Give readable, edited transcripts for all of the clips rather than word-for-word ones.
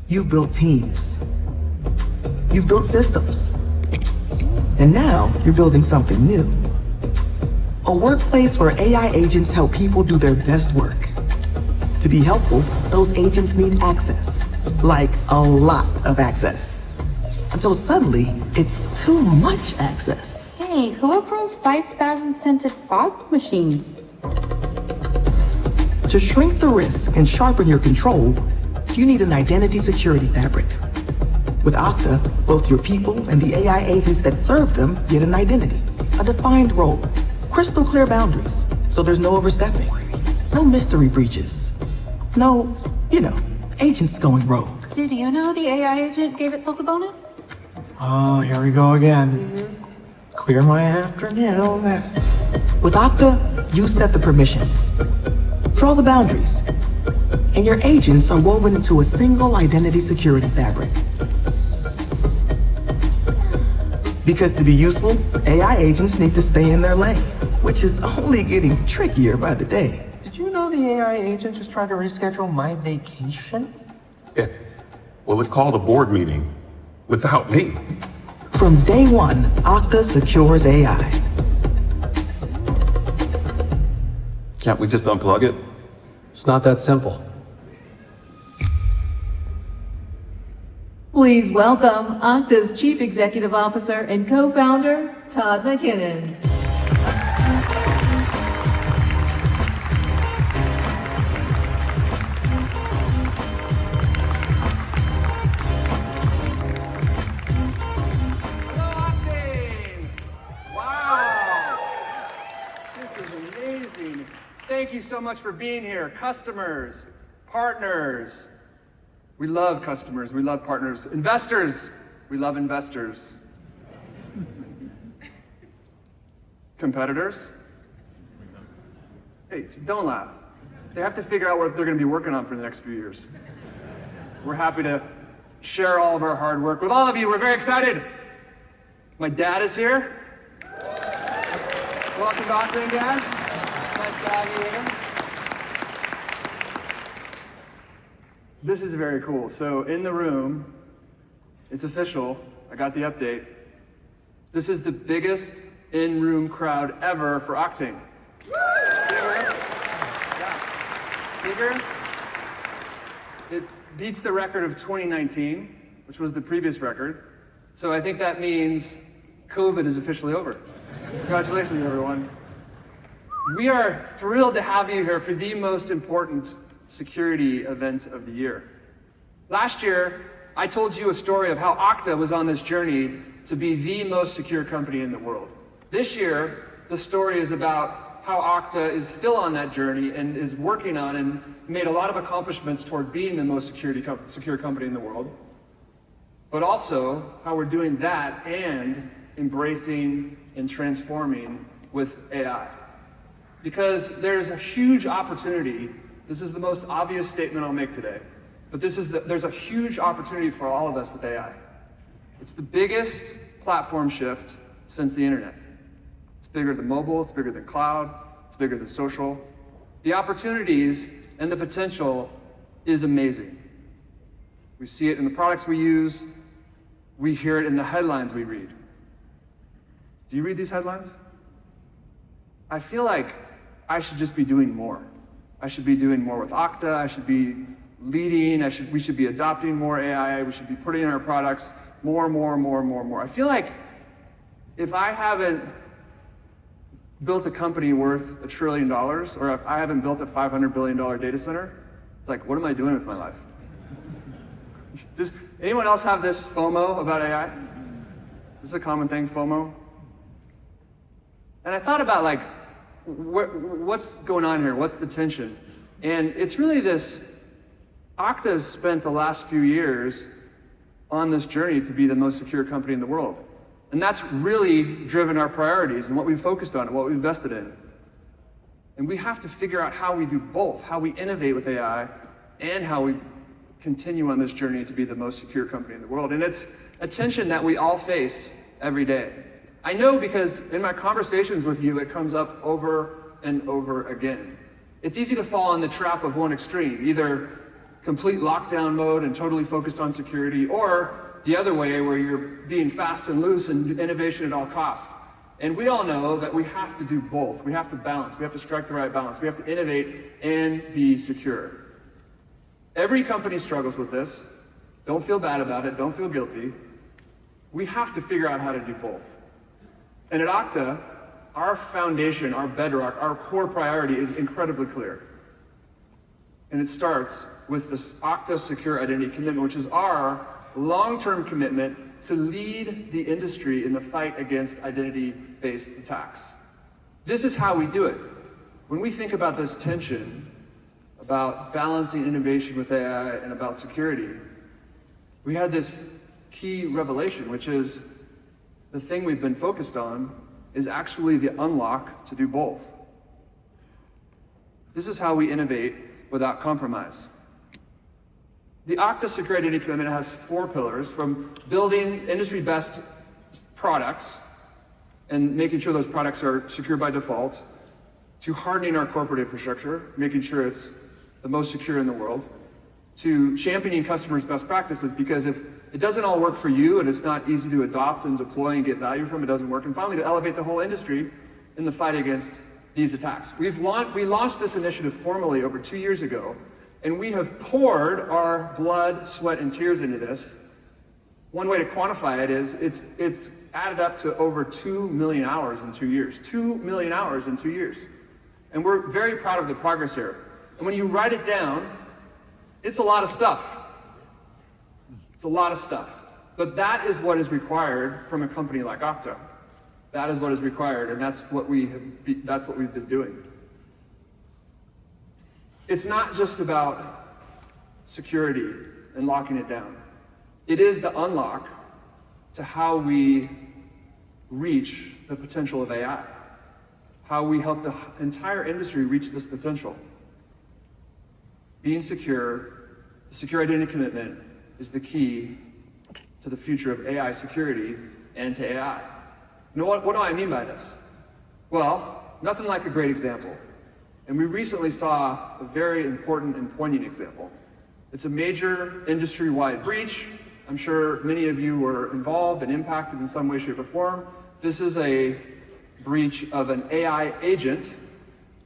You've built teams. You've built systems. And now you're building something new. A workplace where AI agents help people do their best work. To be helpful, those agents need access. Like a lot of access. Until suddenly, it's too much access. Hey, who approved 5,000 scented fog machines? To shrink the risk and sharpen your control, you need an identity security fabric. With Okta, both your people and the AI agents that serve them get an identity, a defined role, crystal clear boundaries, so there's no overstepping, no mystery breaches, no, agents going rogue. Did you know the AI agent gave itself a bonus? Oh, here we go again. Clear my afternoon. With Okta, you set the permissions, draw the boundaries, and your agents are woven into a single identity security fabric. Because to be useful, AI agents need to stay in their lane, which is only getting trickier by the day. Did you know the AI agent just tried to reschedule my vacation? Yeah. Well, it called a board meeting without me. From day one, Okta secures AI. Can't we just unplug it? It's not that simple. Please welcome Okta's Chief Executive Officer and Co-Founder, Todd McKinnon. Hello, Oktane! Wow! This is amazing. Thank you so much for being here. Customers, partners. We love customers, we love partners. Investors, we love investors. Competitors? Hey, don't laugh. They have to figure out what they're gonna be working on for the next few years. We're happy to share all of our hard work with all of you. We're very excited. My dad is here. Welcome to Oktane, Dad. Nice to have you here. This is very cool. So in the room, it's official. I got the update. This is the biggest in-room crowd ever for Oktane. Bigger? Yeah. Bigger? It beats the record of 2019, which was the previous record. So I think that means COVID is officially over. Congratulations, everyone. We are thrilled to have you here for the most important security event of the year. Last year, I told you a story of how Okta was on this journey to be the most secure company in the world. This year, the story is about how Okta is still on that journey and is working on and made a lot of accomplishments toward being the most secure company in the world, but also how we're doing that and embracing and transforming with AI. Because there's a huge opportunity. This is the most obvious statement I'll make today, but there's a huge opportunity for all of us with AI. It's the biggest platform shift since the internet. It's bigger than mobile, it's bigger than cloud, it's bigger than social. The opportunities and the potential is amazing. We see it in the products we use, we hear it in the headlines we read. Do you read these headlines? I feel like I should just be doing more. I should be doing more with Okta, I should be leading, we should be adopting more AI, we should be putting in our products more. I feel like if I haven't built a company worth $1 trillion, or if I haven't built a $500 billion data center, it's like, what am I doing with my life? Does anyone else have this FOMO about AI? This is a common thing, FOMO. And I thought about like, what's going on here? What's the tension? And it's really this, Okta's spent the last few years on this journey to be the most secure company in the world. And that's really driven our priorities and what we've focused on and what we've invested in. And we have to figure out how we do both, how we innovate with AI and how we continue on this journey to be the most secure company in the world. And it's a tension that we all face every day. I know because in my conversations with you, it comes up over and over again. It's easy to fall in the trap of one extreme, either complete lockdown mode and totally focused on security, or the other way where you're being fast and loose and innovation at all costs. And we all know that we have to do both. We have to balance. We have to strike the right balance. We have to innovate and be secure. Every company struggles with this. Don't feel bad about it. Don't feel guilty. We have to figure out how to do both. And at Okta, our foundation, our bedrock, our core priority is incredibly clear. And it starts with this Okta Secure Identity Commitment, which is our long-term commitment to lead the industry in the fight against identity-based attacks. This is how we do it. When we think about this tension, about balancing innovation with AI and about security, we had this key revelation, which is the thing we've been focused on is actually the unlock to do both. This is how we innovate without compromise. The Okta Secure Identity Commitment has 4 pillars, from building industry best products and making sure those products are secure by default, to hardening our corporate infrastructure, making sure it's the most secure in the world, to championing customers' best practices, because if it doesn't all work for you and it's not easy to adopt and deploy and get value from, it doesn't work. And finally, to elevate the whole industry in the fight against these attacks. We launched this initiative formally over 2 years ago, and we have poured our blood, sweat, and tears into this. One way to quantify it is it's added up to over 2 million hours in 2 years. 2 million hours in 2 years. And we're very proud of the progress here. And when you write it down, it's a lot of stuff. It's a lot of stuff. But that is what is required from a company like Okta. That is what is required, and that's what we've been doing. It's not just about security and locking it down. It is the unlock to how we reach the potential of AI, how we help the entire industry reach this potential. Being secure, the secure identity commitment, is the key to the future of AI security and to AI. You know what do I mean by this? Well, nothing like a great example. And we recently saw a very important and poignant example. It's a major industry-wide breach. I'm sure many of you were involved and impacted in some way, shape, or form. This is a breach of an AI agent,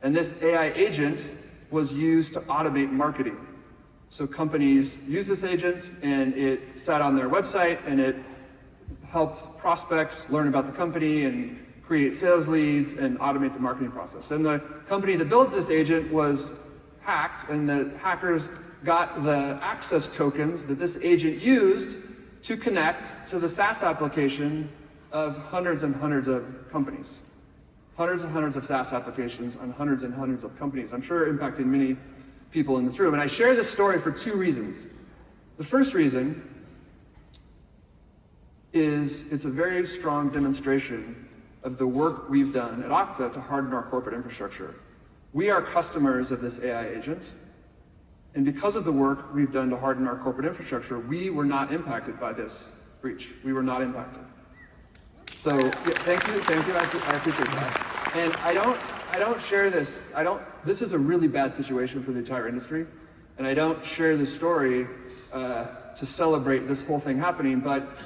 and this AI agent was used to automate marketing. So companies use this agent, and it sat on their website, and it helped prospects learn about the company and create sales leads and automate the marketing process. And the company that builds this agent was hacked, and the hackers got the access tokens that this agent used to connect to the SaaS application of hundreds and hundreds of companies. Hundreds and hundreds of SaaS applications on hundreds and hundreds of companies. I'm sure impacting many people in this room. And I share this story for 2 reasons. The first reason is it's a very strong demonstration of the work we've done at Okta to harden our corporate infrastructure. We are customers of this AI agent, and because of the work we've done to harden our corporate infrastructure, we were not impacted by this breach. We were not impacted. So yeah, thank you, I appreciate that. And I don't share this, this is a really bad situation for the entire industry, and I don't share this story to celebrate this whole thing happening, but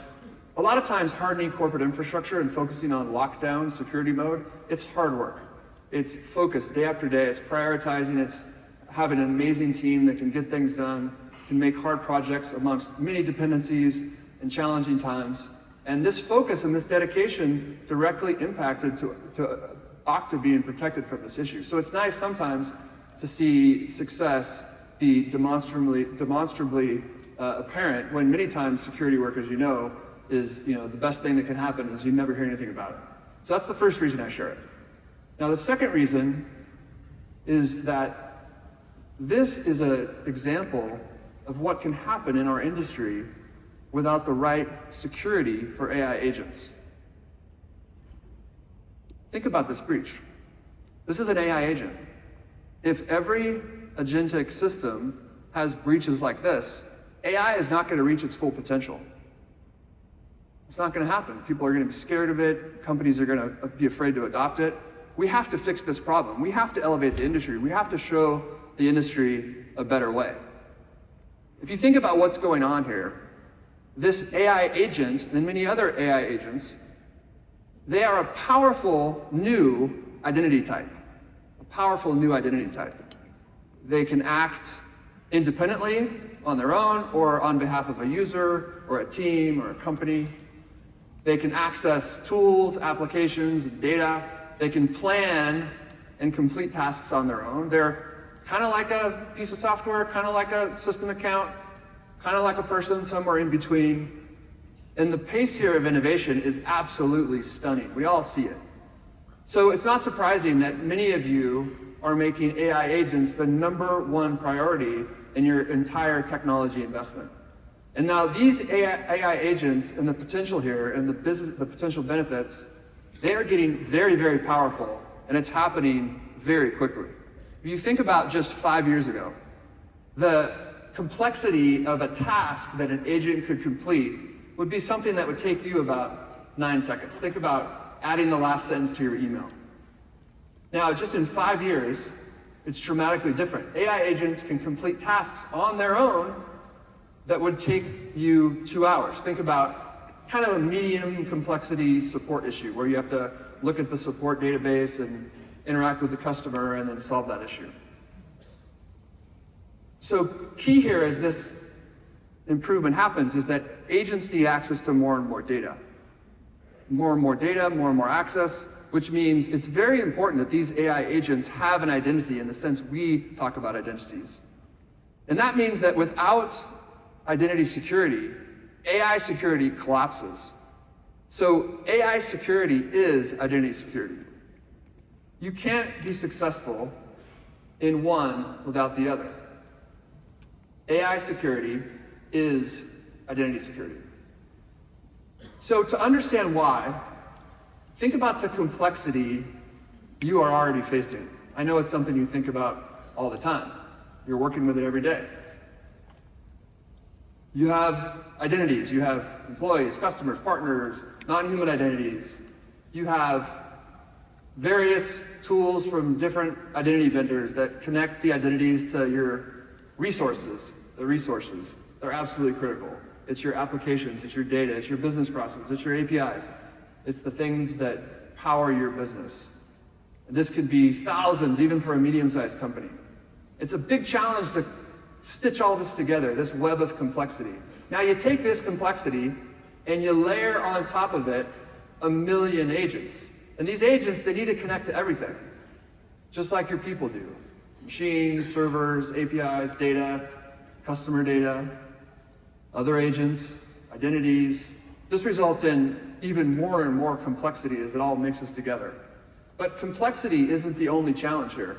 a lot of times hardening corporate infrastructure and focusing on lockdown security mode, it's hard work. It's focused day after day, it's prioritizing, it's having an amazing team that can get things done, can make hard projects amongst many dependencies and challenging times. And this focus and this dedication directly impacted to Okta being protected from this issue. So it's nice sometimes to see success be demonstrably apparent, when many times security work, as you know, is the best thing that can happen is you never hear anything about it. So that's the first reason I share it. Now the second reason is that this is an example of what can happen in our industry without the right security for AI agents. Think about this breach. This is an AI agent. If every agentic system has breaches like this, AI is not going to reach its full potential. It's not going to happen. People are going to be scared of it. Companies are going to be afraid to adopt it. We have to fix this problem. We have to elevate the industry. We have to show the industry a better way. If you think about what's going on here, this AI agent and many other AI agents, they are a powerful new identity type. A powerful new identity type. They can act independently on their own or on behalf of a user or a team or a company. They can access tools, applications, data. They can plan and complete tasks on their own. They're kind of like a piece of software, kind of like a system account, kind of like a person somewhere in between. And the pace here of innovation is absolutely stunning. We all see it. So it's not surprising that many of you are making AI agents the #1 priority in your entire technology investment. And now these AI agents and the potential here and the potential benefits, they are getting very, very powerful, and it's happening very quickly. If you think about just 5 years ago, the complexity of a task that an agent could complete would be something that would take you about 9 seconds. Think about adding the last sentence to your email. Now, just in 5 years, it's dramatically different. AI agents can complete tasks on their own that would take you 2 hours. Think about kind of a medium complexity support issue where you have to look at the support database and interact with the customer and then solve that issue. So key here as this improvement happens is that agents need access to more and more data. More and more data, more and more access, which means it's very important that these AI agents have an identity in the sense we talk about identities. And that means that without identity security, AI security collapses. So AI security is identity security. You can't be successful in one without the other. AI security is identity security. So to understand why, think about the complexity you are already facing. I know it's something you think about all the time. You're working with it every day. You have identities, you have employees, customers, partners, non-human identities. You have various tools from different identity vendors that connect the identities to your resources. The resources, they're absolutely critical. It's your applications, it's your data, it's your business process, it's your APIs. It's the things that power your business. And this could be thousands, even for a medium-sized company. It's a big challenge to stitch all this together, this web of complexity. Now you take this complexity and you layer on top of it 1 million agents. And these agents, they need to connect to everything, just like your people do. Machines, servers, APIs, data, customer data, other agents, identities. This results in even more and more complexity as it all mixes together. But complexity isn't the only challenge here.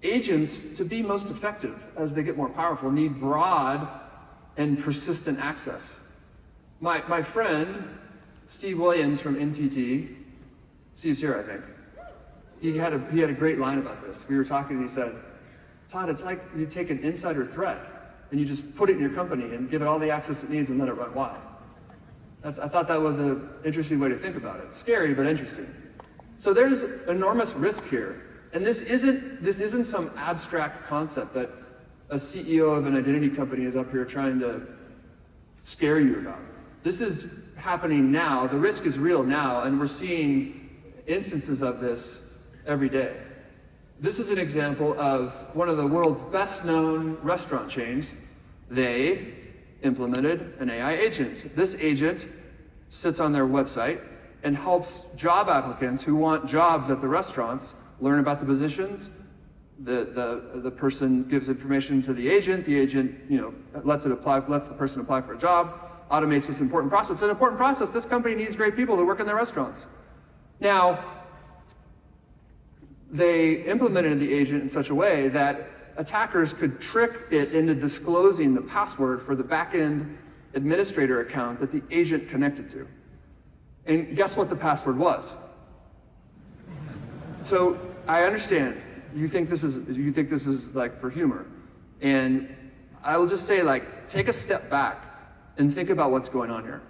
Agents, to be most effective as they get more powerful, need broad and persistent access. My friend, Steve Williams from NTT, Steve's here, I think. He had a great line about this. We were talking and he said, Todd, it's like you take an insider threat and you just put it in your company and give it all the access it needs and let it run wild. I thought that was an interesting way to think about it. Scary, but interesting. So there's enormous risk here. And this isn't some abstract concept that a CEO of an identity company is up here trying to scare you about. This is happening now. The risk is real now, and we're seeing instances of this every day. This is an example of one of the world's best-known restaurant chains. They implemented an AI agent. This agent sits on their website and helps job applicants who want jobs at the restaurants learn about the positions. The person gives information to the agent lets the person apply for a job, automates this important process. It's an important process. This company needs great people to work in their restaurants. Now, they implemented the agent in such a way that attackers could trick it into disclosing the password for the back-end administrator account that the agent connected to. And guess what the password was? So I understand you think this is like for humor, and I will just say, like, take a step back and think about what's going on here.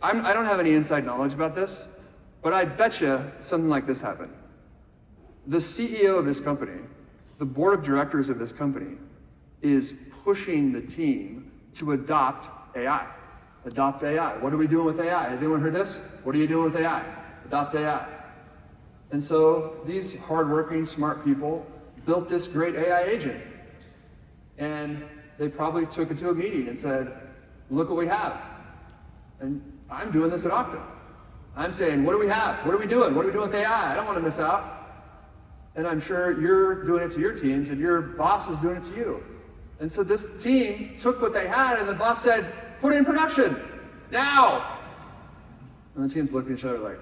I don't have any inside knowledge about this, but I bet you something like this happened. The CEO of this company The board of directors of this company is pushing the team to adopt AI. Adopt AI. What are we doing with AI? Has anyone heard this? What are you doing with AI? Adopt AI. And so these hardworking, smart people built this great AI agent. And they probably took it to a meeting and said, look what we have. And I'm doing this at Okta. I'm saying, what do we have? What are we doing? What are we doing with AI? I don't want to miss out. And I'm sure you're doing it to your teams and your boss is doing it to you. And so this team took what they had and the boss said, put it in production, now. And the teams looked at each other like,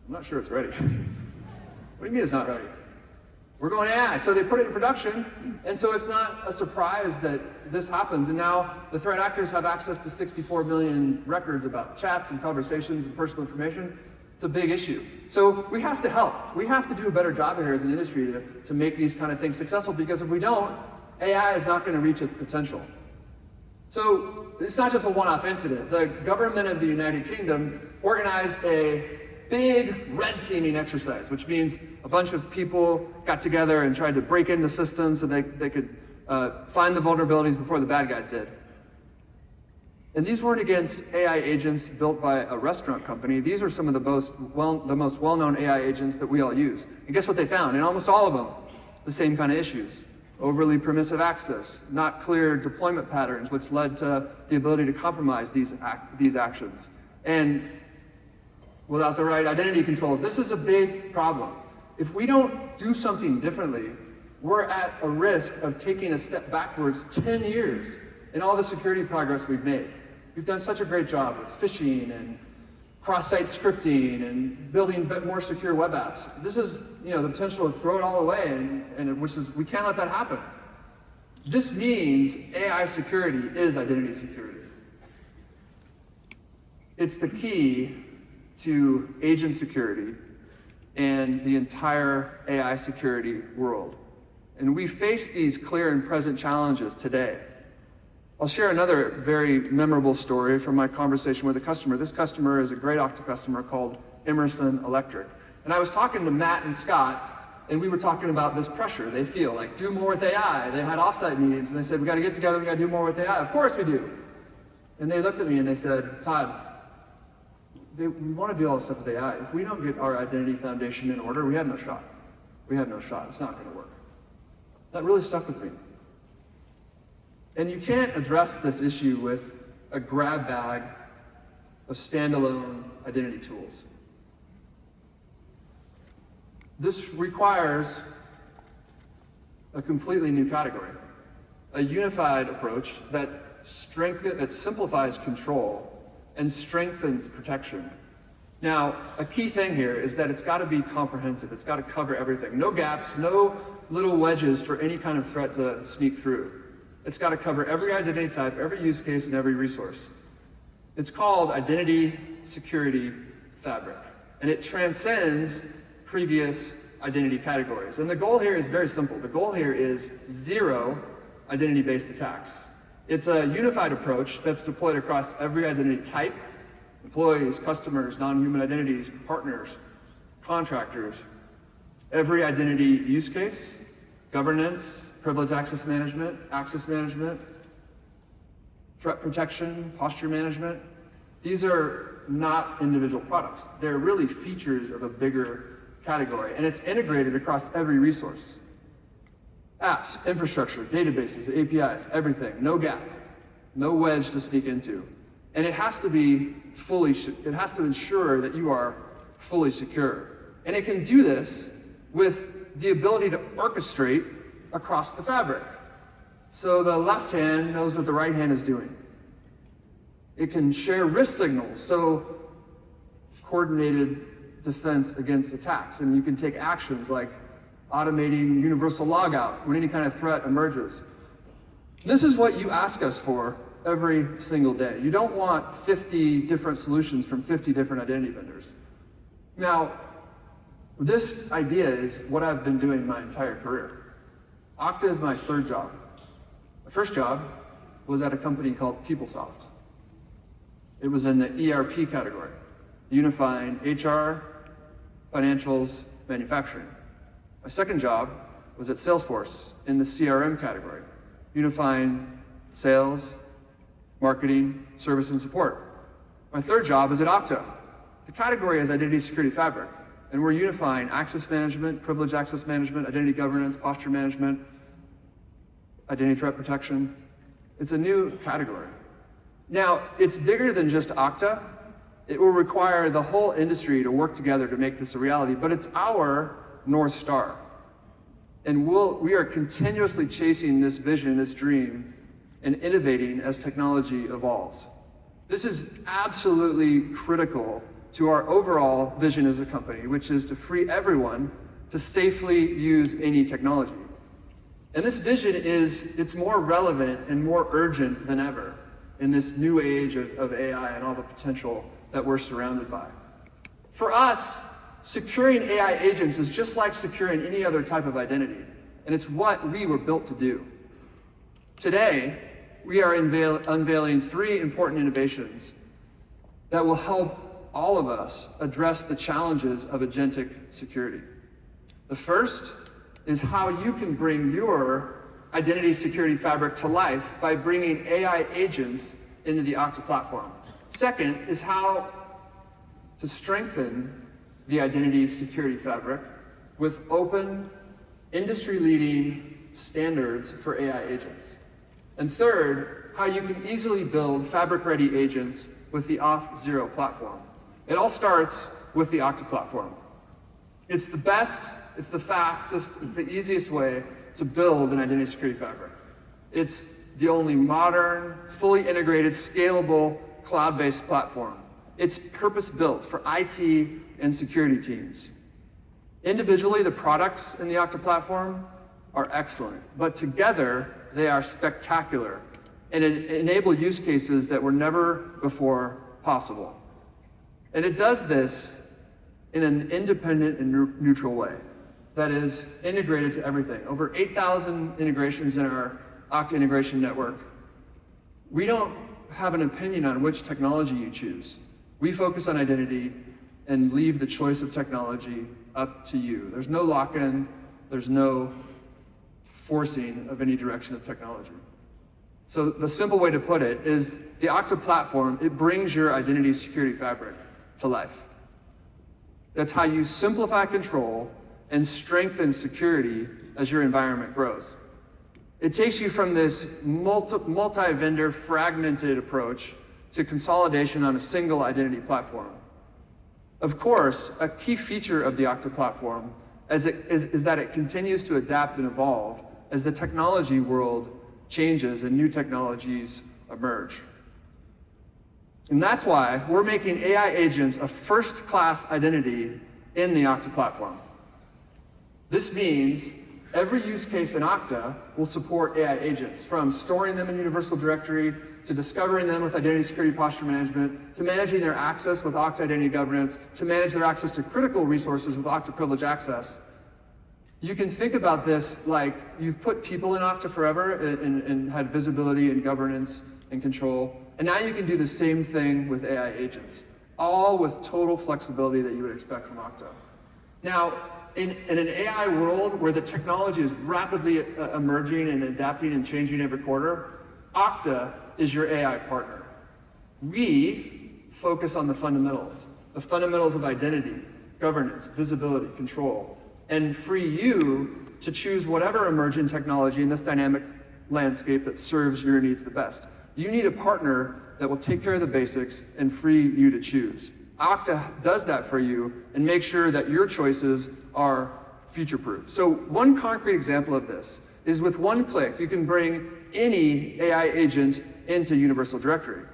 I'm not sure it's ready. What do you mean it's not ready? We're going AI. So they put it in production, and so it's not a surprise that this happens. And now the threat actors have access to 64 million records about chats and conversations and personal information. It's a big issue. So we have to help. We have to do a better job here as an industry to make these kind of things successful, because if we don't, AI is not going to reach its potential. So it's not just a one-off incident. The government of the United Kingdom organized a big red teaming exercise, which means a bunch of people got together and tried to break into systems so they could find the vulnerabilities before the bad guys did. And these weren't against AI agents built by a restaurant company. These are some of the most well-known AI agents that we all use. And guess what they found? In almost all of them, the same kind of issues. Overly permissive access, not clear deployment patterns, which led to the ability to compromise these actions. And without the right identity controls, this is a big problem. If we don't do something differently, we're at a risk of taking a step backwards 10 years in all the security progress we've made. We've done such a great job with phishing and cross-site scripting and building more secure web apps. This is, the potential to throw it all away, and we can't let that happen. This means AI security is identity security. It's the key to agent security and the entire AI security world. And we face these clear and present challenges today. I'll share another very memorable story from my conversation with a customer. This customer is a great Okta customer called Emerson Electric. And I was talking to Matt and Scott, and we were talking about this pressure they feel, like do more with AI. They had offsite meetings, and they said, we got to get together, we got to do more with AI. Of course we do. And they looked at me and they said, Todd, we want to do all this stuff with AI. If we don't get our identity foundation in order, we have no shot. We have no shot. It's not going to work. That really stuck with me. And you can't address this issue with a grab bag of standalone identity tools. This requires a completely new category, a unified approach that simplifies control and strengthens protection. Now, a key thing here is that it's got to be comprehensive. It's got to cover everything. No gaps, no little wedges for any kind of threat to sneak through. It's got to cover every identity type, every use case, and every resource. It's called Identity Security Fabric, and it transcends previous identity categories. And the goal here is very simple. The goal here is zero identity-based attacks. It's a unified approach that's deployed across every identity type: employees, customers, non-human identities, partners, contractors, every identity use case, governance, privileged access management, threat protection, posture management. These are not individual products. They're really features of a bigger category, and it's integrated across every resource. Apps, infrastructure, databases, APIs, everything, no gap, no wedge to sneak into. And it has to be it has to ensure that you are fully secure. And it can do this with the ability to orchestrate across the fabric. So the left hand knows what the right hand is doing. It can share risk signals, so coordinated defense against attacks. And you can take actions like automating universal logout when any kind of threat emerges. This is what you ask us for every single day. You don't want 50 different solutions from 50 different identity vendors. Now, this idea is what I've been doing my entire career. Okta is my third job. My first job was at a company called PeopleSoft. It was in the ERP category, unifying HR, financials, manufacturing. My second job was at Salesforce in the CRM category, unifying sales, marketing, service, and support. My third job is at Okta. The category is identity security fabric, and we're unifying access management, privilege access management, identity governance, posture management, identity threat protection. It's a new category. Now, it's bigger than just Okta. It will require the whole industry to work together to make this a reality, but it's our North Star. And we are continuously chasing this vision, this dream, and innovating as technology evolves. This is absolutely critical to our overall vision as a company, which is to free everyone to safely use any technology. And this vision it's more relevant and more urgent than ever in this new age of AI and all the potential that we're surrounded by. For us, securing AI agents is just like securing any other type of identity, and it's what we were built to do. Today, we are unveiling 3 important innovations that will help all of us address the challenges of agentic security. The first is how you can bring your identity security fabric to life by bringing AI agents into the Okta platform. Second is how to strengthen the identity security fabric with open, industry-leading standards for AI agents. And third, how you can easily build fabric-ready agents with the Auth0 platform. It all starts with the Okta platform. It's the best, it's the fastest, it's the easiest way to build an identity security fabric. It's the only modern, fully integrated, scalable, cloud-based platform. It's purpose-built for IT and security teams. Individually, the products in the Okta platform are excellent, but together they are spectacular and enable use cases that were never before possible. And it does this in an independent and neutral way that is integrated to everything. Over 8,000 integrations in our Okta integration network. We don't have an opinion on which technology you choose. We focus on identity and leave the choice of technology up to you. There's no lock-in, there's no forcing of any direction of technology. So the simple way to put it is the Okta platform, it brings your identity security fabric to life. That's how you simplify control and strengthen security as your environment grows. It takes you from this multi-vendor fragmented approach to consolidation on a single identity platform. Of course, a key feature of the Okta platform is that it continues to adapt and evolve as the technology world changes and new technologies emerge. And that's why we're making AI agents a first-class identity in the Okta platform. This means every use case in Okta will support AI agents, from storing them in Universal Directory, to discovering them with identity security posture management, to managing their access with Okta identity governance, to manage their access to critical resources with Okta privilege access. You can think about this like you've put people in Okta forever and had visibility and governance and control, and now you can do the same thing with AI agents, all with total flexibility that you would expect from Okta. Now, in an AI world where the technology is rapidly emerging and adapting and changing every quarter, Okta is your AI partner. We focus on the fundamentals of identity, governance, visibility, control, and free you to choose whatever emerging technology in this dynamic landscape that serves your needs the best. You need a partner that will take care of the basics and free you to choose. Okta does that for you and makes sure that your choices are future-proof. So one concrete example of this is with one click, you can bring any AI agent into Universal Directory.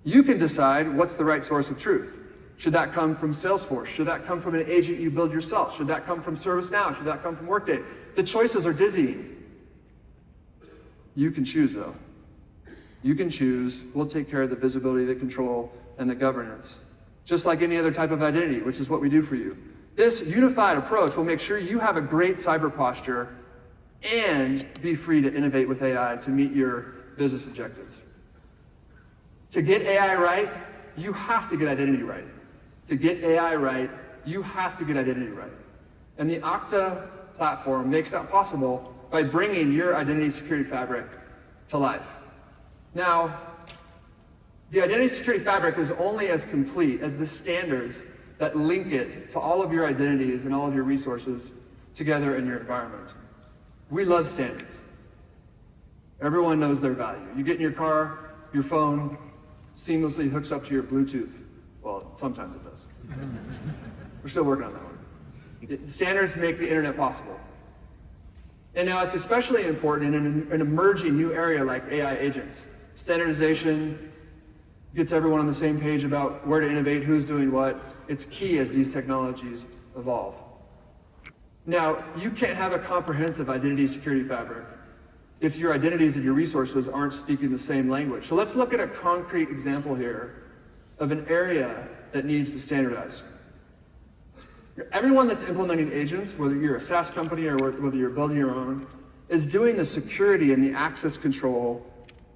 You can decide what's the right source of truth. Should that come from Salesforce? Should that come from an agent you build yourself? Should that come from ServiceNow? Should that come from Workday? The choices are dizzying. You can choose though. You can choose. We'll take care of the visibility, the control, and the governance, just like any other type of identity, which is what we do for you. This unified approach will make sure you have a great cyber posture and be free to innovate with AI to meet your business objectives. To get AI right, you have to get identity right. To get AI right, you have to get identity right. And the Okta platform makes that possible by bringing your identity security fabric to life. Now, the identity security fabric is only as complete as the standards that link it to all of your identities and all of your resources together in your environment. We love standards. Everyone knows their value. You get in your car, your phone seamlessly hooks up to your Bluetooth. Well, sometimes it does. We're still working on that one. Standards make the internet possible. And now it's especially important in an emerging new area like AI agents. Standardization gets everyone on the same page about where to innovate, who's doing what. It's key as these technologies evolve. Now, you can't have a comprehensive identity security fabric if your identities and your resources aren't speaking the same language. So let's look at a concrete example here of an area that needs to standardize. Everyone that's implementing agents, whether you're a SaaS company or whether you're building your own, is doing the security and the access control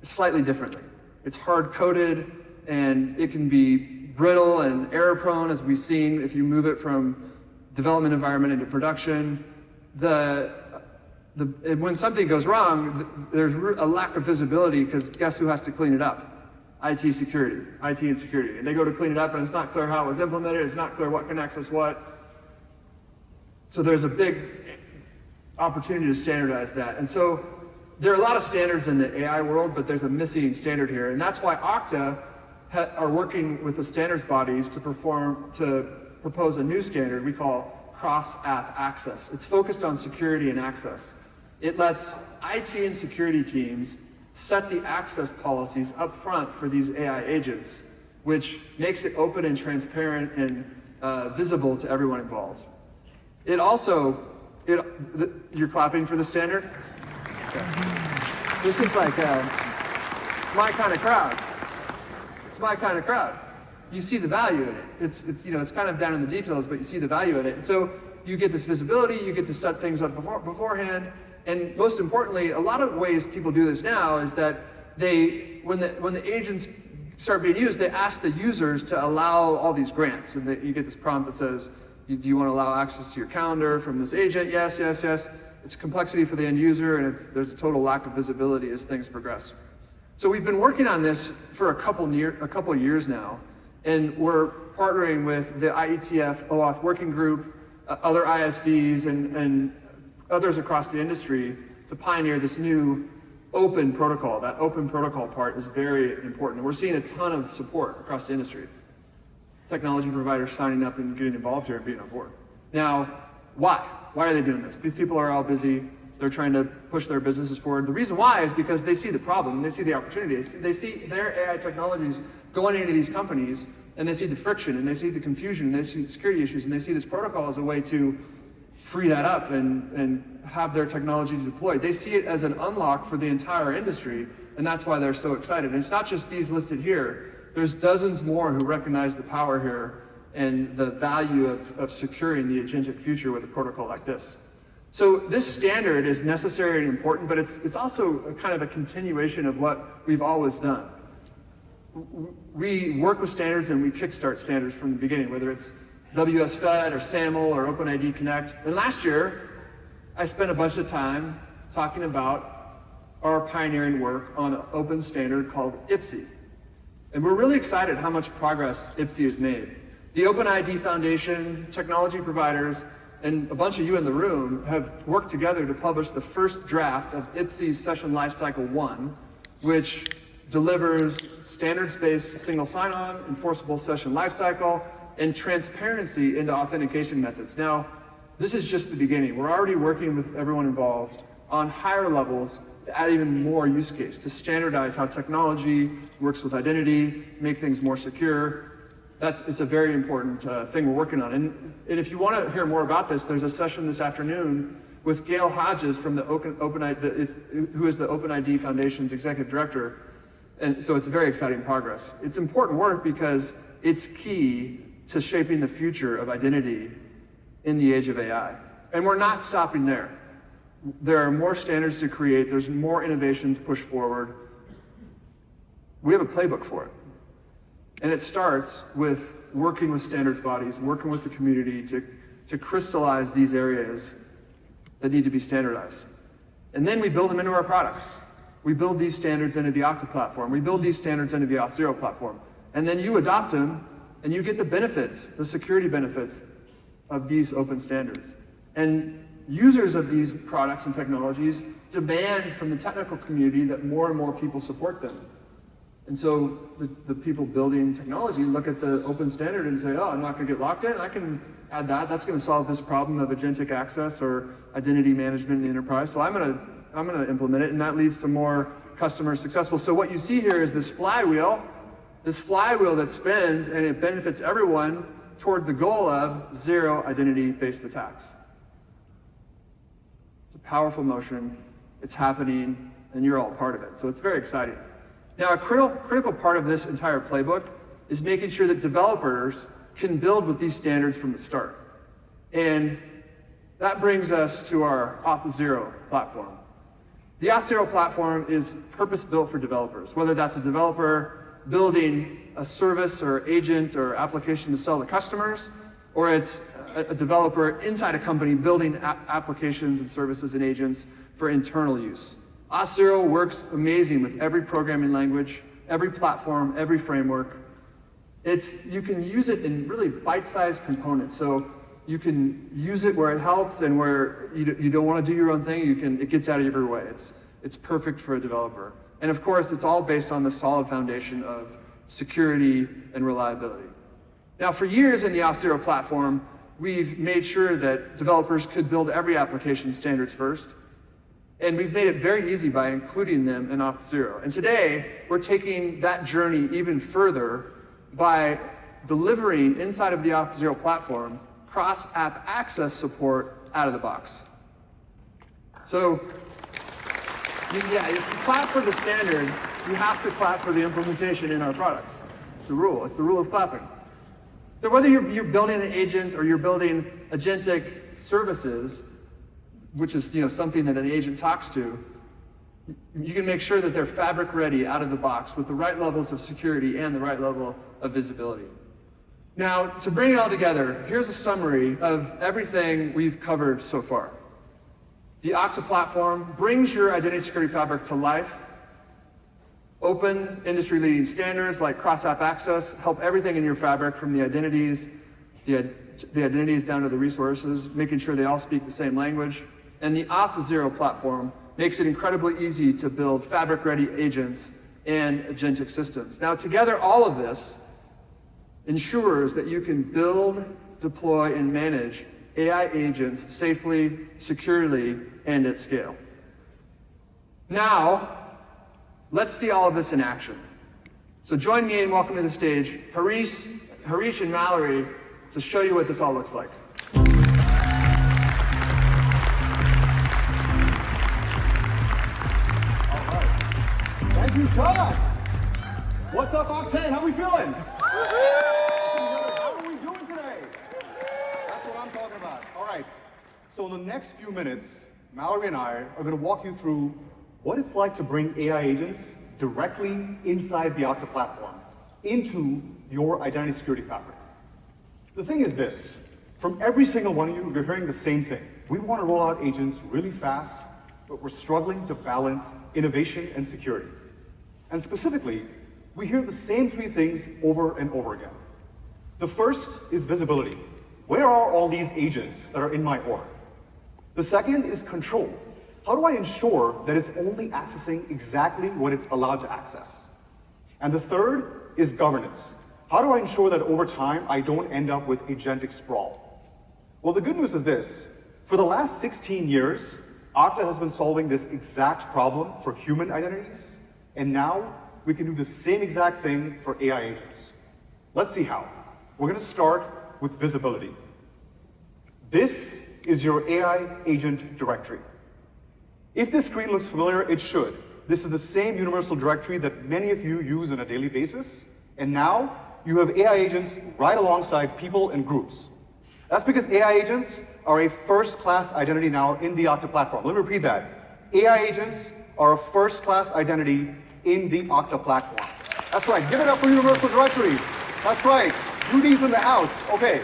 slightly differently. It's hard-coded, and it can be brittle and error-prone, as we've seen if you move it from development environment into production. When something goes wrong, there's a lack of visibility, because guess who has to clean it up? IT and security. And they go to clean it up, and it's not clear how it was implemented, it's not clear what can access what. So there's a big opportunity to standardize that. And so there are a lot of standards in the AI world, but there's a missing standard here. And that's why Okta are working with the standards bodies to propose a new standard we call cross-app access. It's focused on security and access. It lets IT and security teams set the access policies up front for these AI agents, which makes it open and transparent and visible to everyone involved. It also, you're clapping for the standard? Okay. This is like my kind of crowd. It's my kind of crowd. You see the value in it. It's kind of down in the details, but you see the value in it. And so you get this visibility, you get to set things up beforehand, and most importantly, a lot of ways people do this now is that when the agents start being used, they ask the users to allow all these grants, and you get this prompt that says, do you want to allow access to your calendar from this agent? Yes, yes, yes. It's complexity for the end user, and there's a total lack of visibility as things progress. So we've been working on this for a couple of years now, and we're partnering with the IETF OAuth working group, other ISVs, and others across the industry to pioneer this new open protocol. That open protocol part is very important, and we're seeing a ton of support across the industry. Technology providers signing up and getting involved here and being on board. Now, why? Why are they doing this? These people are all busy. They're trying to push their businesses forward. The reason why is because they see the problem, they see the opportunities. They see their AI technologies going into these companies, and they see the friction, and they see the confusion, and they see the security issues, and they see this protocol as a way to free that up and have their technology deployed. They see it as an unlock for the entire industry, and that's why they're so excited. And it's not just these listed here. There's dozens more who recognize the power here and the value of securing the agentic future with a protocol like this. So this standard is necessary and important, but it's also kind of a continuation of what we've always done. We work with standards and we kickstart standards from the beginning, whether it's WS-Fed or SAML or OpenID Connect. And last year, I spent a bunch of time talking about our pioneering work on an open standard called IPSI. And we're really excited how much progress IPSI has made. The OpenID Foundation, technology providers, and a bunch of you in the room have worked together to publish the first draft of IPSI's Session Lifecycle 1, which delivers standards-based single sign-on, enforceable session lifecycle, and transparency into authentication methods. Now, this is just the beginning. We're already working with everyone involved on higher levels to add even more use case, to standardize how technology works with identity, make things more secure. It's a very important thing we're working on. And if you want to hear more about this, there's a session this afternoon with Gail Hodges from the who is the OpenID Foundation's executive director. And so it's very exciting progress. It's important work because it's key to shaping the future of identity in the age of AI. And we're not stopping there. There are more standards to create. There's more innovation to push forward. We have a playbook for it. And it starts with working with standards bodies, working with the community to crystallize these areas that need to be standardized. And then we build them into our products. We build these standards into the Okta platform. We build these standards into the Auth0 platform. And then you adopt them, and you get the benefits, the security benefits of these open standards. And users of these products and technologies demand from the technical community that more and more people support them. And so the people building technology look at the open standard and say, oh, I'm not gonna get locked in, I can add that. That's gonna solve this problem of agentic access or identity management in the enterprise. So I'm gonna implement it, and that leads to more customers successful. So what you see here is this flywheel that spins, and it benefits everyone toward the goal of zero identity-based attacks. It's a powerful motion, it's happening, and you're all part of it. So it's very exciting. Now, a critical part of this entire playbook is making sure that developers can build with these standards from the start. And that brings us to our Auth0 platform. The Auth0 platform is purpose-built for developers, whether that's a developer building a service or agent or application to sell to customers, or it's a developer inside a company building applications and services and agents for internal use. Auth0 works amazing with every programming language, every platform, every framework. You can use it in really bite-sized components. So you can use it where it helps, and where you don't want to do your own thing, it gets out of your way. It's perfect for a developer. And of course, it's all based on the solid foundation of security and reliability. Now, for years in the Auth0 platform, we've made sure that developers could build every application standards first. And we've made it very easy by including them in Auth0. And today, we're taking that journey even further by delivering inside of the Auth0 platform cross-app access support out of the box. So, if you clap for the standard, you have to clap for the implementation in our products. It's a rule. It's the rule of clapping. So whether you're building an agent or you're building agentic services, which is something that an agent talks to, you can make sure that they're fabric ready out of the box with the right levels of security and the right level of visibility. Now, to bring it all together, here's a summary of everything we've covered so far. The Okta platform brings your identity security fabric to life. Open industry-leading standards like cross-app access help everything in your fabric, from the identities down to the resources, making sure they all speak the same language. And the Auth0 platform makes it incredibly easy to build fabric-ready agents and agentic systems. Now, together, all of this ensures that you can build, deploy, and manage AI agents safely, securely, and at scale. Now, let's see all of this in action. So join me in welcoming to the stage Harish and Mallory to show you what this all looks like. Thank you, Todd. What's up, Oktane? How we feeling? How are we doing today? That's what I'm talking about. All right. So in the next few minutes, Mallory and I are going to walk you through what it's like to bring AI agents directly inside the Okta platform into your identity security fabric. The thing is this, from every single one of you, we're hearing the same thing. We want to roll out agents really fast, but we're struggling to balance innovation and security. And specifically, we hear the same three things over and over again. The first is visibility. Where are all these agents that are in my org? The second is control. How do I ensure that it's only accessing exactly what it's allowed to access? And the third is governance. How do I ensure that over time, I don't end up with agentic sprawl? Well, the good news is this. For the last 16 years, Okta has been solving this exact problem for human identities, and now we can do the same exact thing for AI agents. Let's see how. We're going to start with visibility. This is your AI agent directory. If this screen looks familiar, it should. This is the same universal directory that many of you use on a daily basis, and now you have AI agents right alongside people and groups. That's because AI agents are a first-class identity now in the Okta platform. Let me repeat that. AI agents are a first-class identity in the Okta platform. That's right. Give it up for universal directory. That's right. Do these in the house. Okay.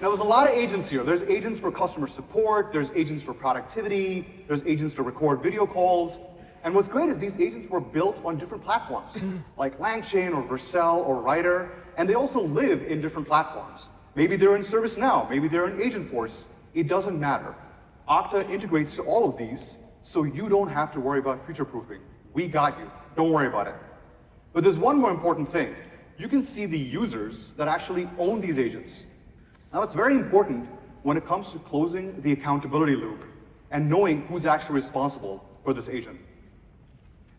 Now there's a lot of agents here. There's agents for customer support, there's agents for productivity, there's agents to record video calls. And what's great is these agents were built on different platforms, like LangChain or Vercel or Writer, and they also live in different platforms. Maybe they're in ServiceNow, maybe they're in Agentforce. It doesn't matter. Okta integrates to all of these, so you don't have to worry about future-proofing. We got you. Don't worry about it. But there's one more important thing. You can see the users that actually own these agents. Now, it's very important when it comes to closing the accountability loop and knowing who's actually responsible for this agent.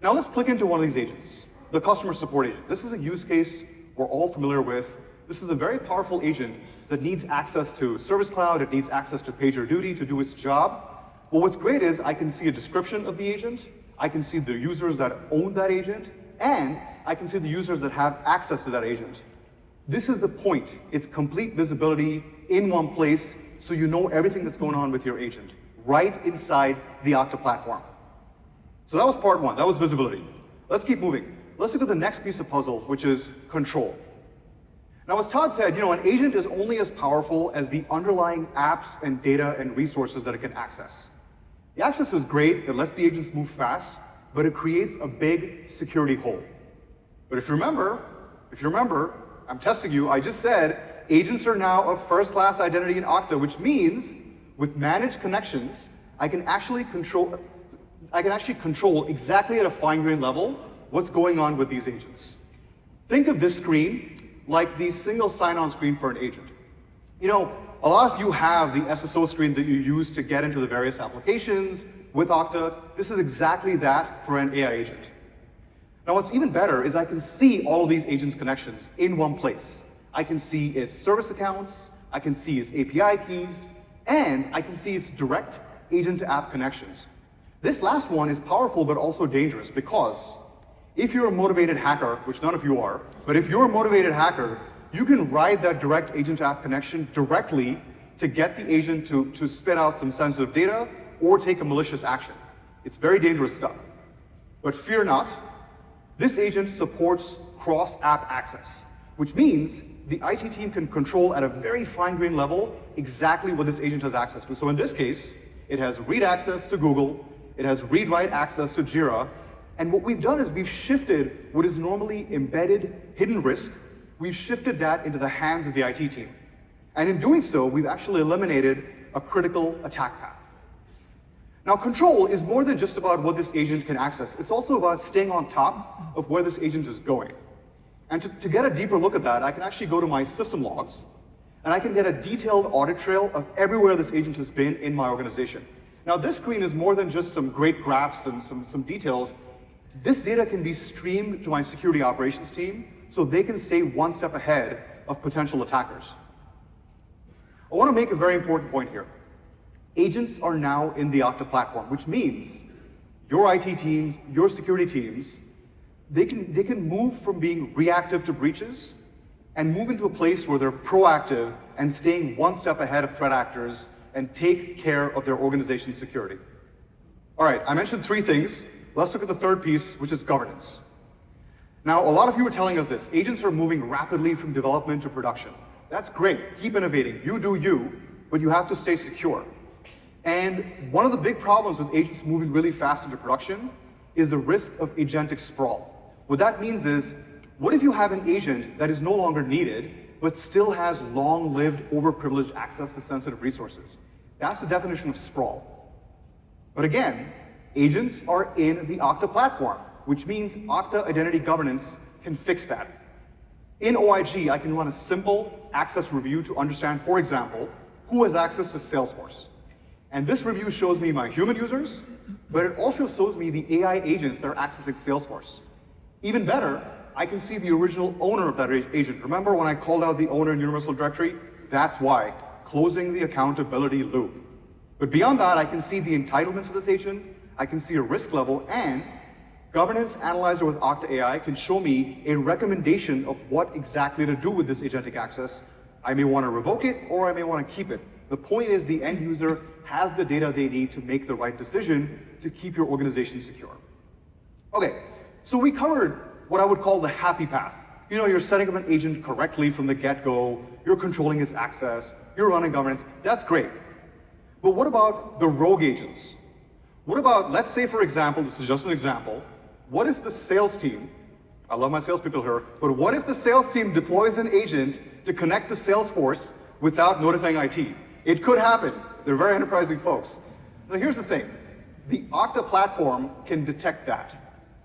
Now, let's click into one of these agents, the customer support agent. This is a use case we're all familiar with. This is a very powerful agent that needs access to Service Cloud. It needs access to PagerDuty to do its job. But what's great is I can see a description of the agent. I can see the users that own that agent, and I can see the users that have access to that agent. This is the point. It's complete visibility in one place, so you know everything that's going on with your agent, right inside the Okta platform. So that was part one. That was visibility. Let's keep moving. Let's look at the next piece of puzzle, which is control. Now, as Todd said, an agent is only as powerful as the underlying apps and data and resources that it can access. The access is great. It lets the agents move fast, but it creates a big security hole. But if you remember, I'm testing you, I just said agents are now a first-class identity in Okta, which means with managed connections, I can actually control exactly at a fine-grained level what's going on with these agents. Think of this screen like the single sign-on screen for an agent. A lot of you have the SSO screen that you use to get into the various applications with Okta. This is exactly that for an AI agent. Now, what's even better is I can see all of these agents' connections in one place. I can see its service accounts, I can see its API keys, and I can see its direct agent-to-app connections. This last one is powerful but also dangerous because if you're a motivated hacker, which none of you are, but if you're a motivated hacker, you can ride that direct agent-to-app connection directly to get the agent to spit out some sensitive data or take a malicious action. It's very dangerous stuff. But fear not. This agent supports cross-app access, which means the IT team can control at a very fine-grained level exactly what this agent has access to. So in this case, it has read access to Google, it has read-write access to Jira, and what we've done is we've shifted what is normally embedded hidden risk, we've shifted that into the hands of the IT team. And in doing so, we've actually eliminated a critical attack path. Now, control is more than just about what this agent can access. It's also about staying on top of where this agent is going. And to get a deeper look at that, I can actually go to my system logs, and I can get a detailed audit trail of everywhere this agent has been in my organization. Now, this screen is more than just some great graphs and some details. This data can be streamed to my security operations team so they can stay one step ahead of potential attackers. I want to make a very important point here. Agents are now in the Okta platform, which means your IT teams, your security teams, they can move from being reactive to breaches and move into a place where they're proactive and staying one step ahead of threat actors and take care of their organization's security. All right, I mentioned three things. Let's look at the third piece, which is governance. Now, a lot of you are telling us this. Agents are moving rapidly from development to production. That's great. Keep innovating. You do you, but you have to stay secure. And one of the big problems with agents moving really fast into production is the risk of agentic sprawl. What that means is, what if you have an agent that is no longer needed, but still has long-lived, overprivileged access to sensitive resources? That's the definition of sprawl. But again, agents are in the Okta platform, which means Okta Identity Governance can fix that. In OIG, I can run a simple access review to understand, for example, who has access to Salesforce. And this review shows me my human users, but it also shows me the AI agents that are accessing Salesforce. Even better, I can see the original owner of that agent. Remember when I called out the owner in Universal Directory? That's why, closing the accountability loop. But beyond that, I can see the entitlements of this agent, I can see a risk level, and Governance Analyzer with Okta AI can show me a recommendation of what exactly to do with this agentic access. I may want to revoke it, or I may want to keep it. The point is the end user has the data they need to make the right decision to keep your organization secure. Okay, so we covered what I would call the happy path. You know, you're setting up an agent correctly from the get-go, you're controlling its access, you're running governance, that's great. But what about the rogue agents? What about, let's say for example, this is just an example, what if the sales team, I love my salespeople here, but what if the sales team deploys an agent to connect to Salesforce without notifying IT? It could happen. They're very enterprising folks. Now here's the thing. The Okta platform can detect that.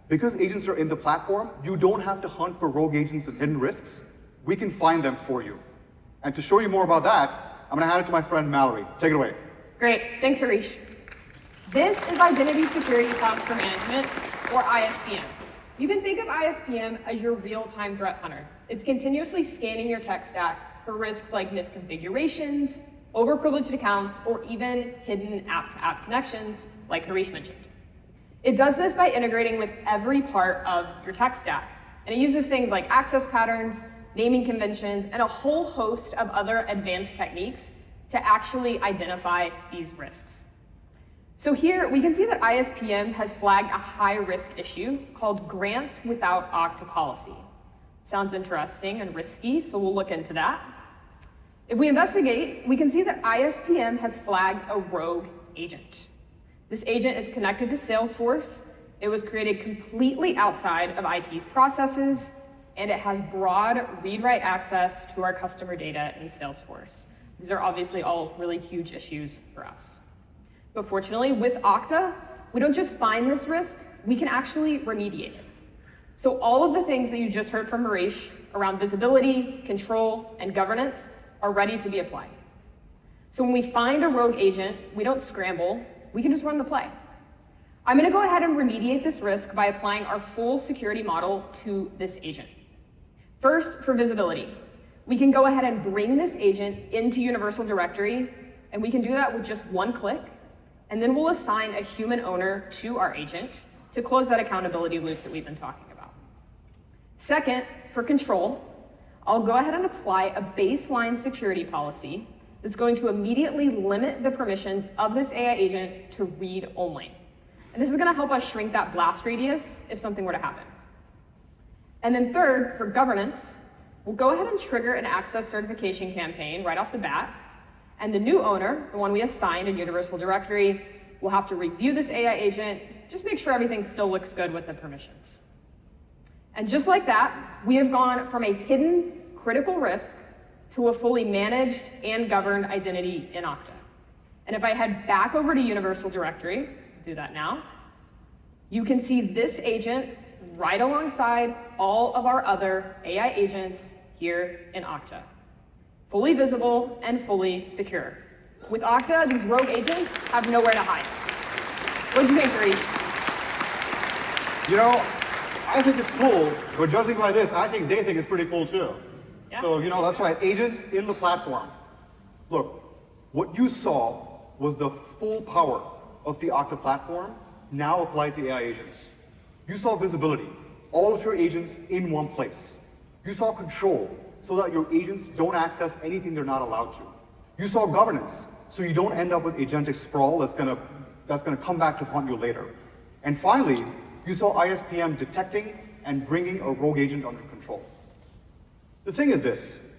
Because agents are in the platform, you don't have to hunt for rogue agents and hidden risks. We can find them for you. And to show you more about that, I'm gonna hand it to my friend Mallory. Take it away. Great, thanks Harish. This is Identity Security Posture Management, or ISPM. You can think of ISPM as your real-time threat hunter. It's continuously scanning your tech stack for risks like misconfigurations, overprivileged accounts, or even hidden app-to-app connections, like Harish mentioned. It does this by integrating with every part of your tech stack, and it uses things like access patterns, naming conventions, and a whole host of other advanced techniques to actually identify these risks. So here we can see that ISPM has flagged a high-risk issue called grants without Okta policy. Sounds interesting and risky, so we'll look into that. If we investigate, we can see that ISPM has flagged a rogue agent. This agent is connected to Salesforce. It was created completely outside of IT's processes, and it has broad read-write access to our customer data in Salesforce. These are obviously all really huge issues for us. But fortunately, with Okta, we don't just find this risk, we can actually remediate it. So all of the things that you just heard from Harish around visibility, control, and governance are ready to be applied. So when we find a rogue agent, we don't scramble, we can just run the play. I'm gonna go ahead and remediate this risk by applying our full security model to this agent. First, for visibility. We can go ahead and bring this agent into Universal Directory, and we can do that with just one click, and then we'll assign a human owner to our agent to close that accountability loop that we've been talking about. Second, for control, I'll go ahead and apply a baseline security policy that's going to immediately limit the permissions of this AI agent to read only. And this is gonna help us shrink that blast radius if something were to happen. And then third, for governance, we'll go ahead and trigger an access certification campaign right off the bat. And the new owner, the one we assigned in Universal Directory, will have to review this AI agent, just make sure everything still looks good with the permissions. And just like that, we have gone from a hidden critical risk to a fully managed and governed identity in Okta. And if I head back over to Universal Directory, do that now, you can see this agent right alongside all of our other AI agents here in Okta. Fully visible and fully secure. With Okta, these rogue agents have nowhere to hide. What do you think, Harish? You know, I think it's cool, but judging by this, I think they think it's pretty cool too. Yeah. So, you know, that's why agents in the platform. Look, what you saw was the full power of the Okta platform now applied to AI agents. You saw visibility, all of your agents in one place. You saw control, so that your agents don't access anything they're not allowed to. You saw governance, so you don't end up with agentic sprawl that's gonna come back to haunt you later. And finally, you saw ISPM detecting and bringing a rogue agent under control. The thing is this,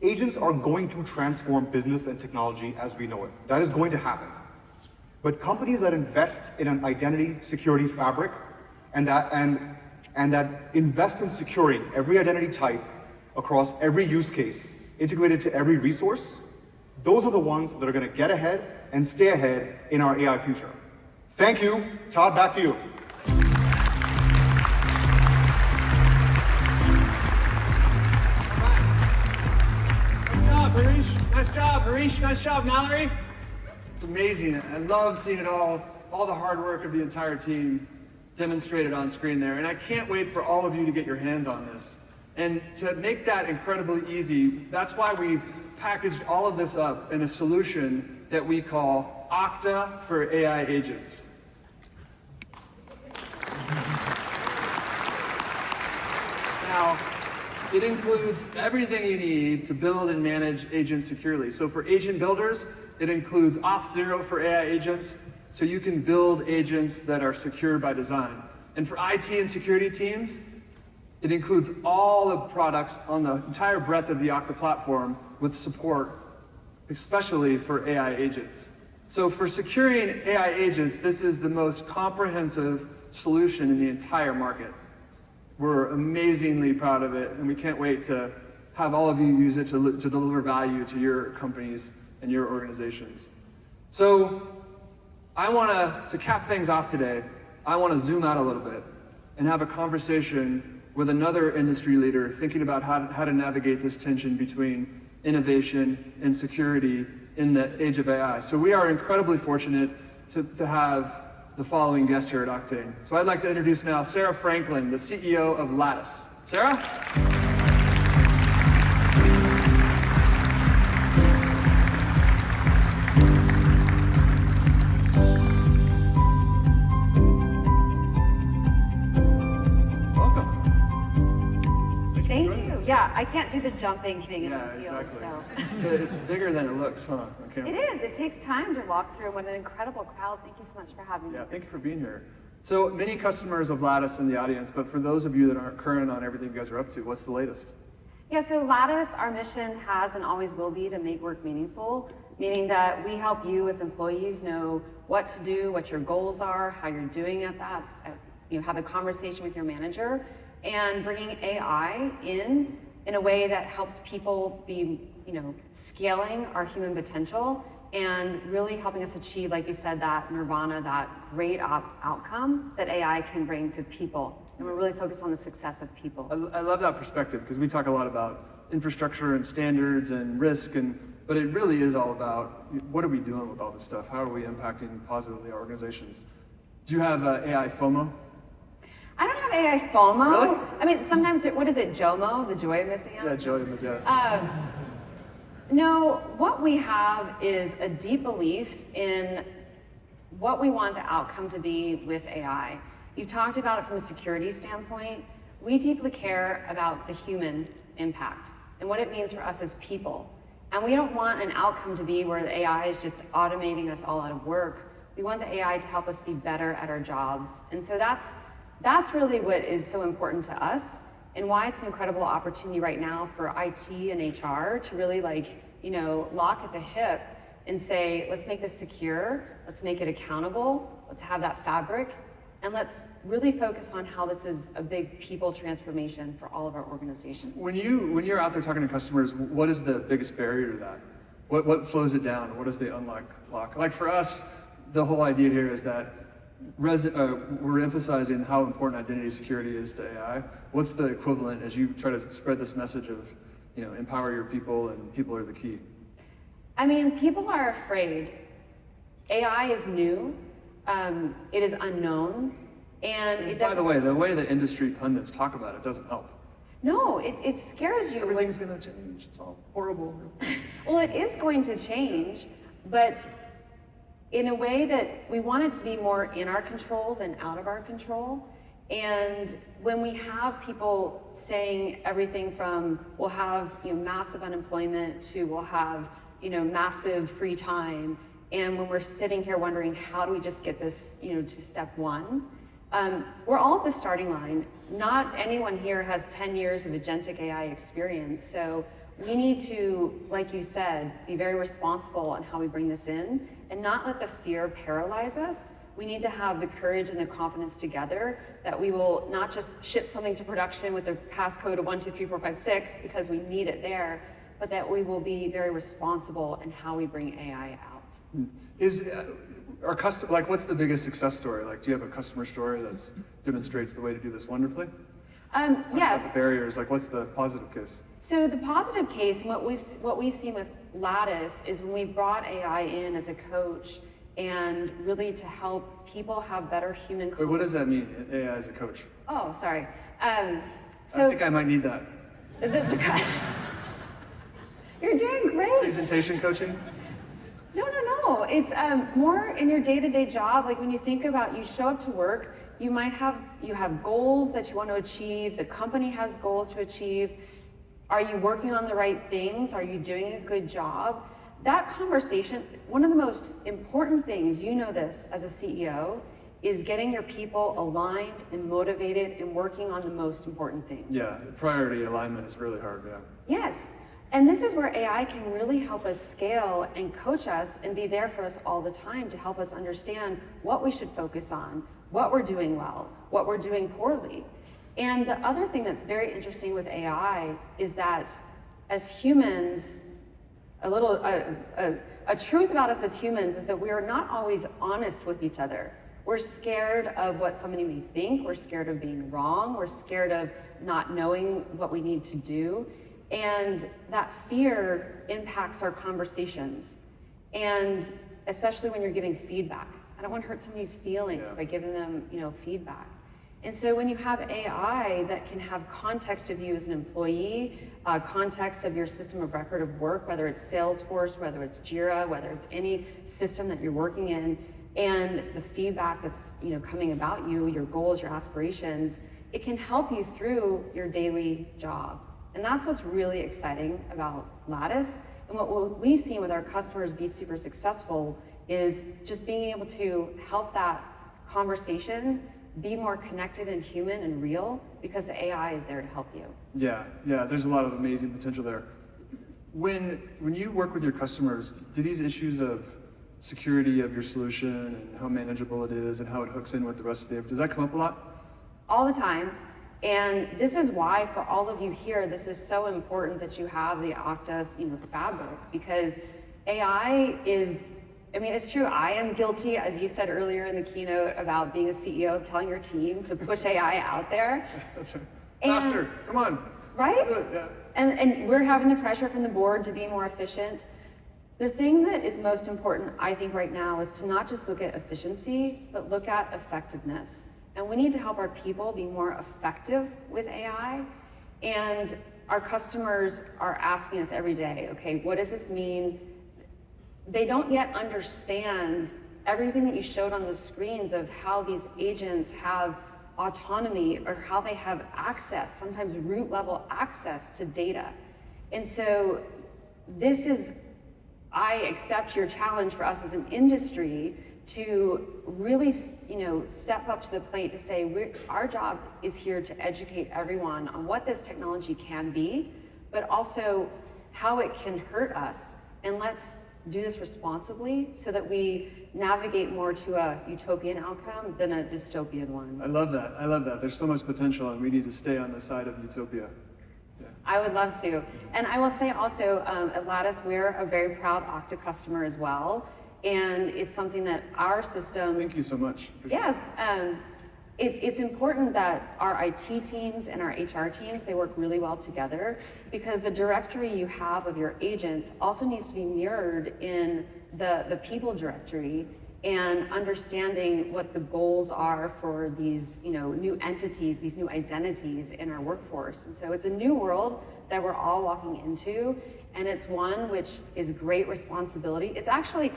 agents are going to transform business and technology as we know it. That is going to happen. But companies that invest in an identity security fabric and that invest in securing every identity type across every use case, integrated to every resource, those are the ones that are going to get ahead and stay ahead in our AI future. Thank you. Todd, back to you. Nice job, Harish. Nice job, Mallory. It's amazing. I love seeing it all the hard work of the entire team demonstrated on screen there. And I can't wait for all of you to get your hands on this. And to make that incredibly easy, that's why we've packaged all of this up in a solution that we call Okta for AI agents. Now, it includes everything you need to build and manage agents securely. So for agent builders, it includes Auth0 for AI agents, so you can build agents that are secure by design. And for IT and security teams, It includes all the products on the entire breadth of the Okta platform with support, especially for AI agents. So for securing AI agents, this is the most comprehensive solution in the entire market. We're amazingly proud of it, and we can't wait to have all of you use it to deliver value to your companies and your organizations. So to cap things off today, I want to zoom out a little bit and have a conversation with another industry leader thinking about how to navigate this tension between innovation and security in the age of AI. So we are incredibly fortunate to have the following guests here at Oktane. So I'd like to introduce now Sarah Franklin, the CEO of Lattice. Sarah? Yeah, I can't do the jumping thing in Yeah, those heels, exactly. so. It's bigger than it looks, huh? Okay. It is. It takes time to walk through. What an incredible crowd. Thank you so much for having me. Yeah, thank you for being here. So many customers of Lattice in the audience, but for those of you that aren't current on everything you guys are up to, what's the latest? Yeah, so Lattice, our mission has and always will be to make work meaningful, meaning that we help you as employees know what to do, what your goals are, how you're doing at that, have a conversation with your manager, and bringing AI in a way that helps people be, scaling our human potential and really helping us achieve, like you said, that nirvana, that great outcome that AI can bring to people. And we're really focused on the success of people. I love that perspective because we talk a lot about infrastructure and standards and risk, but it really is all about what are we doing with all this stuff? How are we impacting positively our organizations? Do you have AI FOMO? I don't have AI FOMO. Really? I mean, sometimes, what is it, JOMO, the joy of missing out? Yeah, Joey, yeah. No, what we have is a deep belief in what we want the outcome to be with AI. You've talked about it from a security standpoint. We deeply care about the human impact and what it means for us as people. And we don't want an outcome to be where the AI is just automating us all out of work. We want the AI to help us be better at our jobs. And so that's really what is so important to us and why it's an incredible opportunity right now for IT and HR to really lock at the hip and say, let's make this secure, let's make it accountable, let's have that fabric, and let's really focus on how this is a big people transformation for all of our organizations. When you're out there talking to customers, what is the biggest barrier to that? What slows it down? What is the unlock? Like for us, the whole idea here is that we're emphasizing how important identity security is to AI. What's the equivalent as you try to spread this message of, empower your people and people are the key? I mean, people are afraid. AI is new, it is unknown, and it doesn't— By the way the industry pundits talk about it doesn't help. No, it scares you. Everything's gonna change, it's all horrible. Well, it is going to change, but in a way that we want it to be more in our control than out of our control. And when we have people saying everything from we'll have massive unemployment to we'll have massive free time, and when we're sitting here wondering how do we just get this to step one, we're all at the starting line. Not anyone here has 10 years of agentic AI experience, so we need to, like you said, be very responsible on how we bring this in and not let the fear paralyze us. We need to have the courage and the confidence together that we will not just ship something to production with a passcode of 1, 2, 3, 4, 5, 6 because we need it there, but that we will be very responsible in how we bring AI out. Is our customer, what's the biggest success story? Do you have a customer story that demonstrates the way to do this wonderfully? Yes. The barriers, what's the positive case? So the positive case, what we've seen with Lattice is when we brought AI in as a coach and really to help people have better human. Wait, what does that mean, AI as a coach? Oh, sorry. I think I might need that. You're doing great. Presentation coaching? No. It's more in your day-to-day job. When you think about, you show up to work, you have goals that you want to achieve. The company has goals to achieve. Are you working on the right things? Are you doing a good job? That conversation, one of the most important things, this as a CEO, is getting your people aligned and motivated and working on the most important things. Yeah, priority alignment is really hard, yeah. Yes, and this is where AI can really help us scale and coach us and be there for us all the time to help us understand what we should focus on, what we're doing well, what we're doing poorly. And the other thing that's very interesting with AI is that as humans, a truth about us as humans is that we are not always honest with each other. We're scared of what somebody may think, we're scared of being wrong, we're scared of not knowing what we need to do. And that fear impacts our conversations. And especially when you're giving feedback. I don't want to hurt somebody's feelings by giving them, feedback. And so when you have AI that can have context of you as an employee, context of your system of record of work, whether it's Salesforce, whether it's Jira, whether it's any system that you're working in, and the feedback that's coming about you, your goals, your aspirations, it can help you through your daily job. And that's what's really exciting about Lattice. And what we've seen with our customers be super successful is just being able to help that conversation be more connected and human and real because the AI is there to help you. Yeah, there's a lot of amazing potential there. When you work with your customers, do these issues of security of your solution and how manageable it is and how it hooks in with the rest of does that come up a lot? All the time. And this is why for all of you here, this is so important that you have the Okta fabric, because AI is, it's true, I am guilty, as you said earlier in the keynote, about being a CEO, telling your team to push AI out there. Faster, come on. Right? Yeah. And we're having the pressure from the board to be more efficient. The thing that is most important, I think, right now is to not just look at efficiency, but look at effectiveness. And we need to help our people be more effective with AI. And our customers are asking us every day, okay, what does this mean? They don't yet understand everything that you showed on the screens of how these agents have autonomy or how they have access, sometimes root level access to data. And so this is, I accept your challenge for us as an industry to really, step up to the plate to say our job is here to educate everyone on what this technology can be, but also how it can hurt us. And let's do this responsibly so that we navigate more to a utopian outcome than a dystopian one. I love that. There's so much potential and we need to stay on the side of utopia. Yeah. I would love to. And I will say also, at Lattice, we're a very proud Okta customer as well. And it's something that our systems... Thank you so much. Yes. It's important that our IT teams and our HR teams, they work really well together, because the directory you have of your agents also needs to be mirrored in the people directory, and understanding what the goals are for these new entities, these new identities in our workforce. And so it's a new world that we're all walking into, and it's one which is great responsibility. It's actually,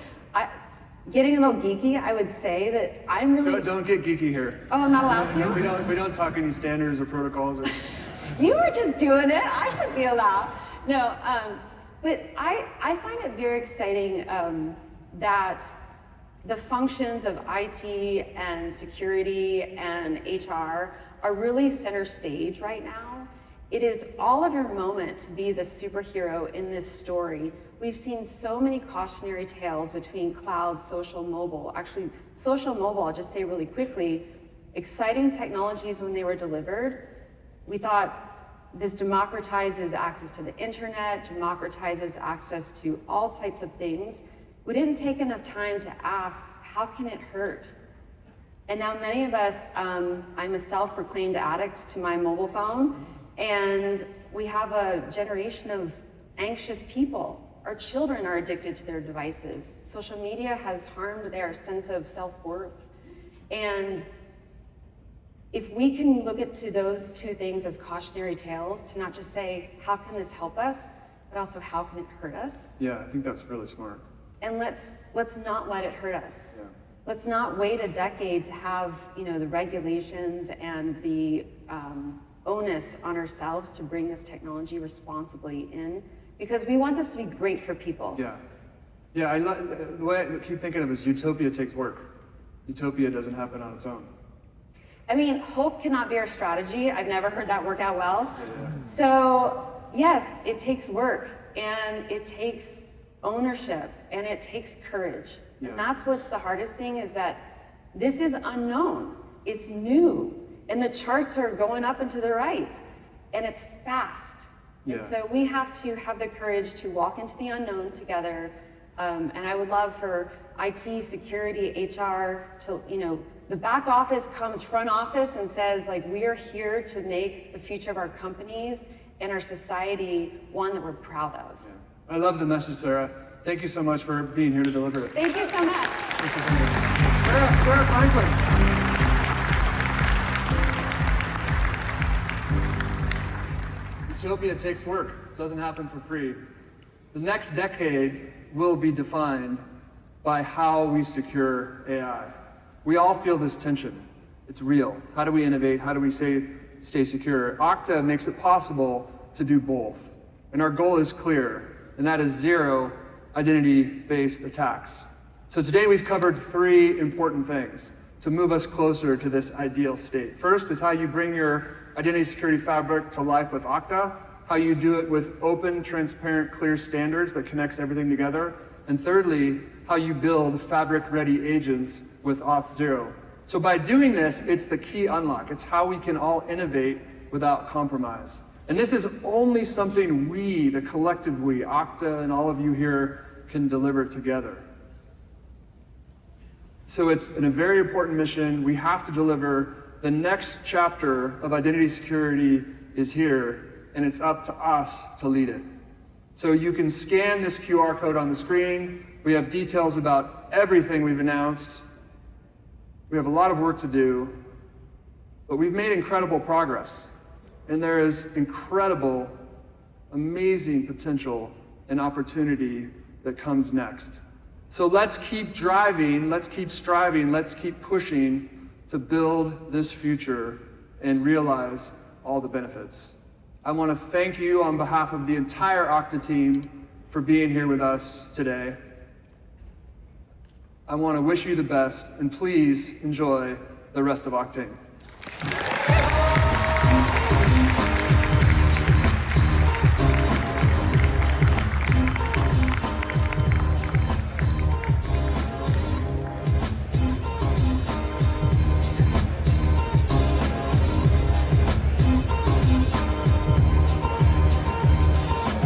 getting a little geeky, I would say that I'm really... Don't get geeky here. Oh, I'm not allowed to? We don't talk any standards or protocols. You were just doing it. I should be allowed. No, but I find it very exciting that the functions of IT and security and HR are really center stage right now. It is all of your moment to be the superhero in this story. We've seen so many cautionary tales between cloud, social, mobile. Actually, social, mobile, I'll just say really quickly, exciting technologies when they were delivered. We thought this democratizes access to the internet, democratizes access to all types of things. We didn't take enough time to ask, how can it hurt? And now many of us, I'm a self-proclaimed addict to my mobile phone, and we have a generation of anxious people. Our children are addicted to their devices. Social media has harmed their sense of self-worth. And if we can look at those two things as cautionary tales, to not just say, how can this help us, but also how can it hurt us? Yeah, I think that's really smart. And let's not let it hurt us. Yeah. Let's not wait a decade to have the regulations and the onus on ourselves to bring this technology responsibly in, because we want this to be great for people. Yeah, I the way I keep thinking of is utopia takes work. utopia doesn't happen on its own. I mean, hope cannot be our strategy. I've never heard that work out well. So yes, it takes work and it takes ownership and it takes courage. And that's what's the hardest thing, is that this is unknown. It's new and the charts are going up and to the right and it's fast. And so we have to have the courage to walk into the unknown together. And I would love for IT, security, HR to, the back office comes front office and says, like, we are here to make the future of our companies and our society one that we're proud of. I love the message, Sarah. Thank you so much for being here to deliver it. Thank you so much. Sarah Franklin. Utopia takes work. It doesn't happen for free. The next decade will be defined by how we secure AI. We all feel this tension. It's real. How do we innovate? How do we stay secure? Okta makes it possible to do both. And our goal is clear, and that is zero identity-based attacks. So today we've covered 3 important things to move us closer to this ideal state. First is how you bring your identity security fabric to life with Okta, how you do it with open, transparent, clear standards that connects everything together. And thirdly, how you build fabric-ready agents with Auth0. So by doing this, it's the key unlock. It's how we can all innovate without compromise. And this is only something we, the collective we, Okta and all of you here, can deliver together. So it's a very important mission. We have to deliver. The next chapter of identity security is here, and it's up to us to lead it. So you can scan this QR code on the screen. We have details about everything we've announced. We have a lot of work to do, but we've made incredible progress. And there is incredible, amazing potential and opportunity that comes next. So let's keep driving, let's keep striving, let's keep pushing to build this future and realize all the benefits. I want to thank you on behalf of the entire Okta team for being here with us today. I want to wish you the best, and please enjoy the rest of Oktane.